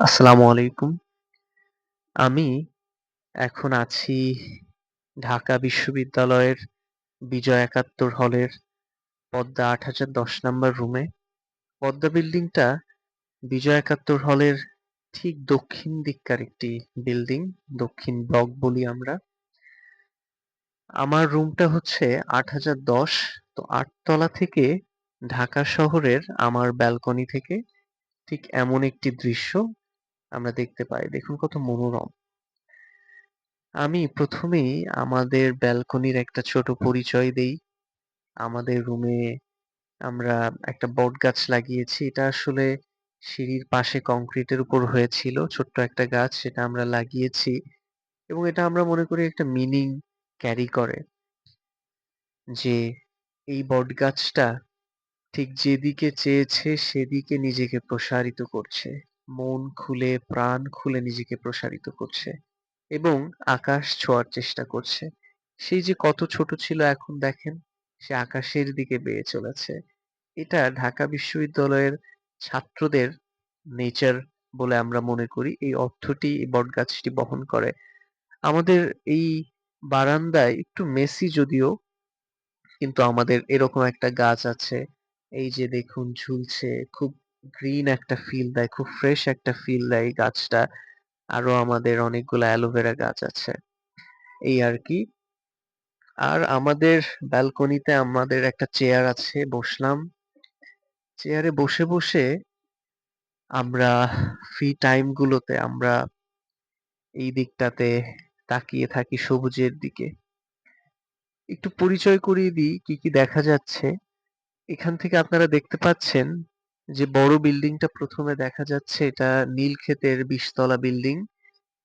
আসসালামু আলাইকুম। আমি এখন আছি ঢাকা বিশ্ববিদ্যালয়ের বিজয় একাত্তর হলের পদ্মা ৮০১০ নাম্বার রুমে। পদ্মা বিল্ডিংটা বিজয় একাত্তর হলের ঠিক দক্ষিণ দিককার একটি বিল্ডিং। দক্ষিণ ব্লক বলি আমরা। আমার রুমটা হচ্ছে ৮০১০। তো ৮ তলা থেকে ঢাকা শহরের আমার ব্যালকনি থেকে ঠিক এমন একটি দৃশ্য আমরা দেখতে পাই। দেখুন কত মনোরম। আমি ১ম এই আমাদের ব্যালকনির একটা ছোট পরিচয় দেই। আমাদের রুমে আমরা একটা বটগাছ লাগিয়েছি। এটা আসলে সিঁড়ির পাশে কংক্রিটের উপর হয়েছিল। ছোট্ট একটা গাছ সেটা আমরা লাগিয়েছি এবং এটা আমরা মনে করি একটা মিনিং ক্যারি করে যে এই বটগাছটা ঠিক যেদিকে চেয়েছে সেদিকে নিজেকে প্রসারিত করছে। মন খুলে, প্রাণ খুলে নিজেকে প্রসারিত করছে এবং আকাশ ছোঁয়ার চেষ্টা করছে। সেই যে কত ছোট ছিল এখন দেখেন, সে আকাশের দিকে বেয়ে চলেছে। এটা ঢাকা বিশ্ববিদ্যালয়ের ছাত্রদের নেচার বলে আমরা মনে করি। এই অর্থটি এই বটগাছটি বহন করে। আমাদের এই বারান্দায় একটু মেসি যদিও, কিন্তু আমাদের এরকম একটা গাছ আছে। এই যে দেখুন ঝুলছে। খুব গ্রিন একটা ফিল দেয়, খুব ফ্রেশ একটা ফিল দেয় এই গাছটা। আরো আমাদের অনেকগুলা অ্যালোভেরা গাছ আছে। এই আরকি। আর আমাদের ব্যালকনিতে আমাদের একটা চেয়ার আছে, বসলাম। চেয়ারে বসে আমরা ফ্রি টাইম গুলোতে আমরা এই দিকটাতে তাকিয়ে থাকি সবুজের দিকে। একটু পরিচয় করিয়ে দিই কি দেখা যাচ্ছে। এখান থেকে আপনারা দেখতে পাচ্ছেন যে বড় বিল্ডিংটা ১ম এ দেখা যাচ্ছে এটা নীলক্ষেতের ২০ তলা বিল্ডিং।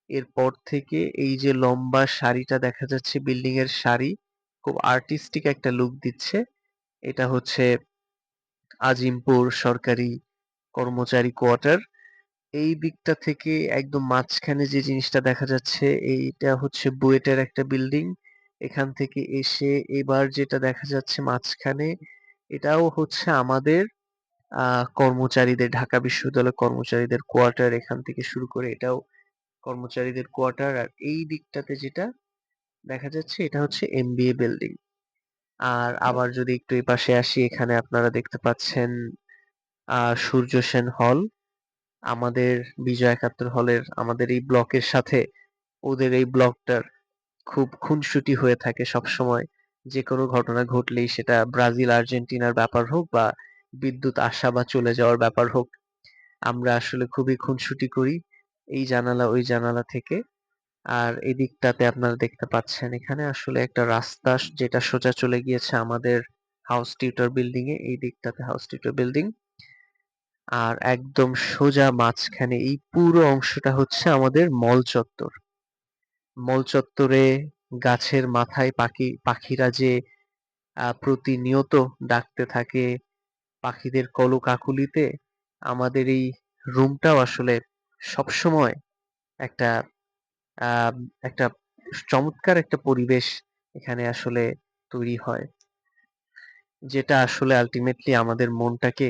এরপর থেকে এই যে লম্বা সারিটা দেখা যাচ্ছে বিল্ডিং এর সারি, খুব আর্টিস্টিক একটা লুক দিচ্ছে। এটা হচ্ছে আজিমপুর সরকারি কর্মচারী কোয়ার্টার। এই দিকটা থেকে একদম মাঝখানে যে জিনিসটা দেখা যাচ্ছে এইটা হচ্ছে বুয়েটের একটা বিল্ডিং। এখান থেকে এসে এবার যেটা দেখা যাচ্ছে মাঝখানে এটাও হচ্ছে আমাদের কর্মচারীদের ঢাকা বিশ্ববিদ্যালয়ের কর্মচারীদের কোয়ার্টার। এখান থেকে শুরু করে এটাও কর্মচারীদের কোয়ার্টার। আর এই দিকটাতে যেটা দেখা যাচ্ছে এটা হচ্ছে এমবিএ বিল্ডিং। আর আবার যদি একটু এপাশে আসি, এখানে আপনারা দেখতে পাচ্ছেন সূর্য সেন হল। আমাদের বিজয় একাত্তর হলের আমাদের এই ব্লকের সাথে ওদের এই ব্লকটার খুব খুনসুটি হয়ে থাকে সবসময়। যেকোনো ঘটনা ঘটলেই সেটা ব্রাজিল আর্জেন্টিনার ব্যাপার হোক বা বিদ্যুৎ আসা বা চলে যাওয়ার ব্যাপার হোক, আমরা আসলে খুবই খুনসুটি করি এই জানালা ওই জানালা থেকে। আর এদিকটাতে আপনারা দেখতে পাচ্ছেন এখানে আসলে একটা রাস্তা যেটা সোজা চলে গিয়েছে আমাদের হাউস টিউটর বিল্ডিং এ। এই দিকটাতে হাউস টিউটর বিল্ডিং। আর একদম সোজা মাঝখানে এই পুরো অংশটা হচ্ছে আমাদের মল চত্বর। মল চত্বরে গাছের মাথায় পাখিরা যে প্রতিনিয়ত ডাকতে থাকে, পাখিদের কলকাকলিতে আমাদের এই রুমটাও আসলে সবসময় একটা আহ একটা চমৎকার একটা পরিবেশ এখানে আসলে তৈরি হয়, যেটা আসলে আলটিমেটলি আমাদের মনটাকে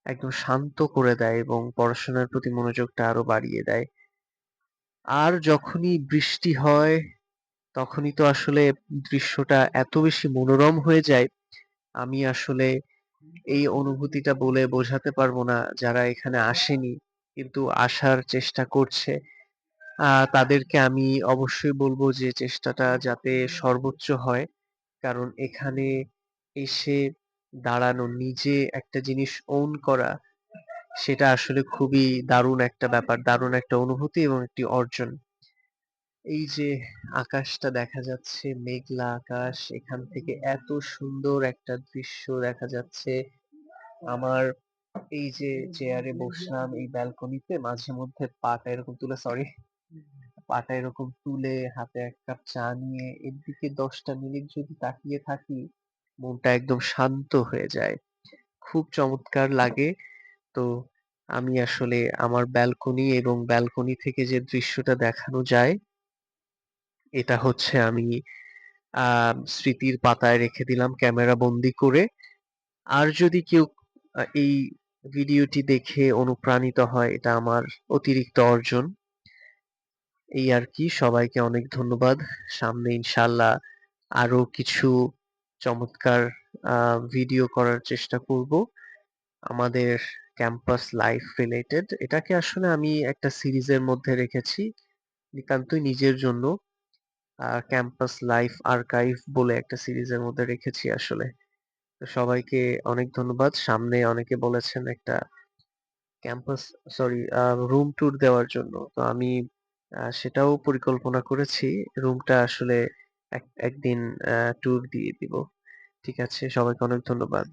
একদম শান্ত করে দেয় এবং পড়াশোনার প্রতি মনোযোগটা আরো বাড়িয়ে দেয়। আর যখনই বৃষ্টি হয় তখনই তো আসলে দৃশ্যটা এত বেশি মনোরম হয়ে যায়, আমি আসলে এই অনুভূতিটা বলে বোঝাতে পারবো না। যারা এখানে আসেনি কিন্তু আসার চেষ্টা করছে, তাদেরকে আমি অবশ্যই বলবো যে চেষ্টাটা যাতে সর্বোচ্চ হয়। কারণ এখানে এসে দাঁড়ানো, নিজে একটা জিনিস own করা, সেটা আসলে খুবই দারুণ একটা ব্যাপার, দারুণ একটা অনুভূতি এবং একটি অর্জন। এই যে আকাশটা দেখা যাচ্ছে, মেঘলা আকাশ, এখান থেকে এত সুন্দর একটা দৃশ্য দেখা যাচ্ছে। আমার এই যে চেয়ারে বসলাম এই ব্যালকনিতে, মাঝে মধ্যে পাটা এরকম তুলে, সরি, পাটা এরকম তুলে হাতে এক কাপ চা নিয়ে এর দিকে ১০টা মিনিট যদি তাকিয়ে থাকি, মনটা একদম শান্ত হয়ে যায়। খুব চমৎকার লাগে। তো আমি আসলে আমার ব্যালকনি এবং ব্যালকনি থেকে যে দৃশ্যটা দেখানো যায়, এটা হচ্ছে আমি স্মৃতির পাতায় রেখে দিলাম ক্যামেরা বন্দি করে। আর যদি কেউ এই ভিডিওটি দেখে অনুপ্রাণিত হয়, এটা আমার অতিরিক্ত অর্জন। এই আরকি। সবাইকে অনেক ধন্যবাদ। সামনে ইনশাআল্লাহ আরো কিছু চমৎকার আ ভিডিও করার চেষ্টা করব। আমাদের ক্যাম্পাস লাইফ রিলেটেড। এটাকে আসলে আমি একটা সিরিজের মধ্যে রেখেছি। নিতান্তই নিজের জন্য। ক্যাম্পাস লাইফ আর্কাইভ বলে একটা সিরিজের মধ্যে রেখেছি আসলে। তো সবাইকে অনেক ধন্যবাদ। সামনে অনেকে বলেছেন একটা ক্যাম্পাস সরি রুম ট্যুর দেওয়ার জন্য। তো আমি সেটাও পরিকল্পনা করেছি। রুমটা আসলে একদিন ট্যুর দিয়ে দিব। ঠিক আছে? সবাইকে অনেক ধন্যবাদ।